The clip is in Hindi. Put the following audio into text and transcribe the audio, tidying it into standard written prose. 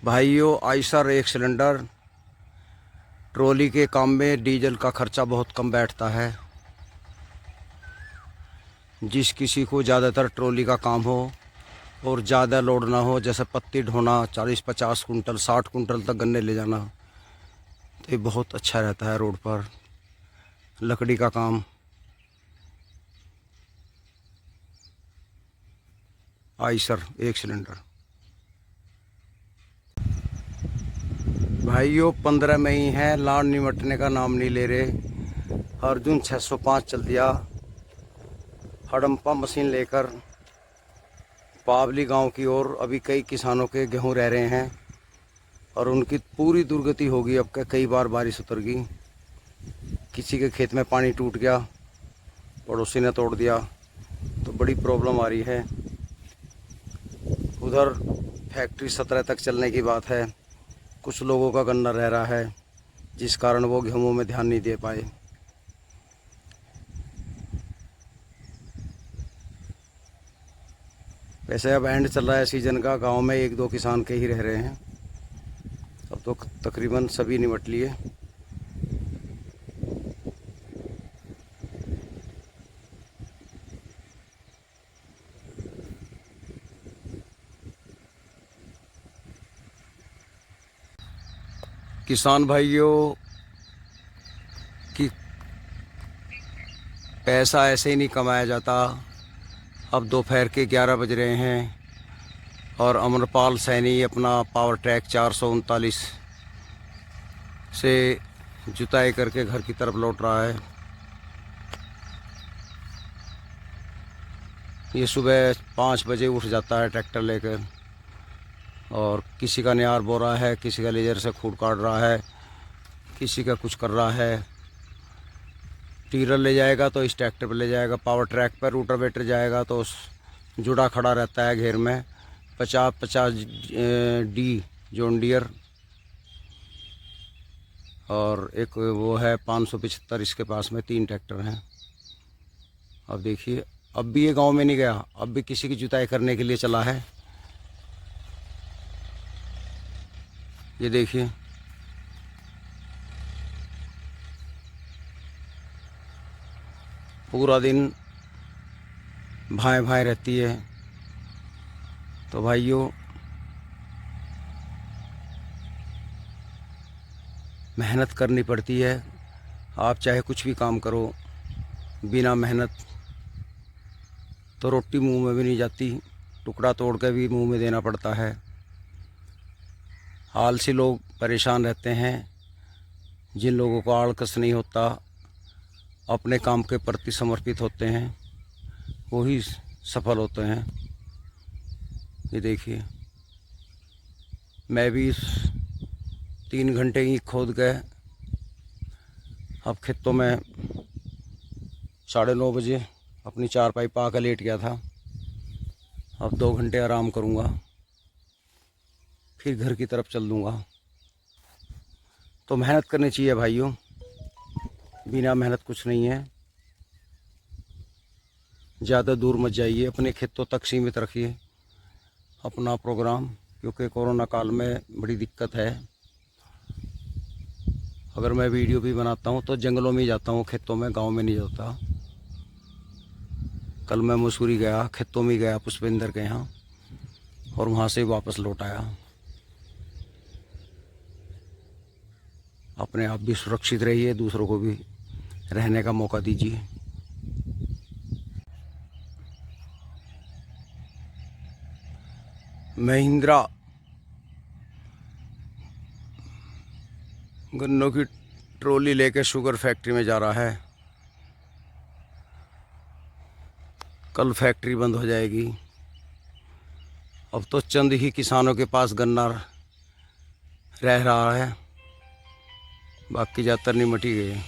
भाइयों, आइसर एक सिलेंडर ट्रॉली के काम में डीजल का खर्चा बहुत कम बैठता है। जिस किसी को ज़्यादातर ट्रॉली का काम हो और ज़्यादा लोड ना हो, जैसे पत्ती ढोना, 40-50 कुंटल 60 कुंटल तक गन्ने ले जाना, तो ये बहुत अच्छा रहता है रोड पर। लकड़ी का काम आइसर एक सिलेंडर। भाइयों, 15 में ही है, लाड़ निमटने का नाम नहीं ले रहे। अर्जुन 605 चल दिया हड़म्पा मशीन लेकर पावली गांव की ओर। अभी कई किसानों के गेहूं रह रहे हैं और उनकी पूरी दुर्गति होगी। अब कई बार बारिश उतर गई, किसी के खेत में पानी टूट गया, पड़ोसी ने तोड़ दिया, तो बड़ी प्रॉब्लम आ रही है। उधर फैक्ट्री 17 तक चलने की बात है। कुछ लोगों का गन्ना रह रहा है, जिस कारण वो गेहूं में ध्यान नहीं दे पाए। वैसे अब एंड चल रहा है सीजन का, गांव में 1-2 किसान के ही रह रहे हैं। अब तो तकरीबन सभी निमट लिए। किसान भाइयों कि पैसा ऐसे ही नहीं कमाया जाता। अब दोपहर के 11 बज रहे हैं और अमरपाल सैनी अपना पावर ट्रैक 439 से जुताई करके घर की तरफ लौट रहा है। ये सुबह 5 बजे उठ जाता है ट्रैक्टर लेकर, और किसी का न्यार बो रहा है, किसी का लेजर से खूड़ काट रहा है, किसी का कुछ कर रहा है। टीलर ले जाएगा तो इस ट्रैक्टर पर ले जाएगा, पावर ट्रैक पर रोटावेटर जाएगा तो जुड़ा खड़ा रहता है घेर में। 50-50 डी जॉन डियर और एक वो है 575, इसके पास में 3 ट्रैक्टर हैं। अब देखिए, अब भी ये गांव में नहीं गया, अब भी किसी की जुताई करने के लिए चला है। ये देखिए, पूरा दिन भाएं भाएं रहती है। तो भाइयों, मेहनत करनी पड़ती है। आप चाहे कुछ भी काम करो, बिना मेहनत तो रोटी मुंह में भी नहीं जाती, टुकड़ा तोड़ के भी मुंह में देना पड़ता है। आलसी लोग परेशान रहते हैं। जिन लोगों को आलकस नहीं होता, अपने काम के प्रति समर्पित होते हैं, वही सफल होते हैं। ये देखिए, मैं भी 3 घंटे ही खोद गए। अब खेतों में 9:30 बजे अपनी चारपाई पा कर लेट गया था। अब 2 घंटे आराम करूँगा, फिर घर की तरफ चल दूँगा। तो मेहनत करनी चाहिए भाइयों, बिना मेहनत कुछ नहीं है। ज़्यादा दूर मत जाइए, अपने खेतों तक सीमित रखिए अपना प्रोग्राम, क्योंकि कोरोना काल में बड़ी दिक्कत है। अगर मैं वीडियो भी बनाता हूँ तो जंगलों में ही जाता हूँ, खेतों में, गांव में नहीं जाता। कल मैं मसूरी गया, खेतों में गया पुष्पेंद्र के यहाँ, और वहाँ से वापस लौट आया। अपने आप भी सुरक्षित रहिए, दूसरों को भी रहने का मौका दीजिए। महिंद्रा गन्नों की ट्रॉली लेके शुगर फैक्ट्री में जा रहा है। कल फैक्ट्री बंद हो जाएगी। अब तो चंद ही किसानों के पास गन्ना रह रहा है, बाकी ज़्यादातर निमट ही गए।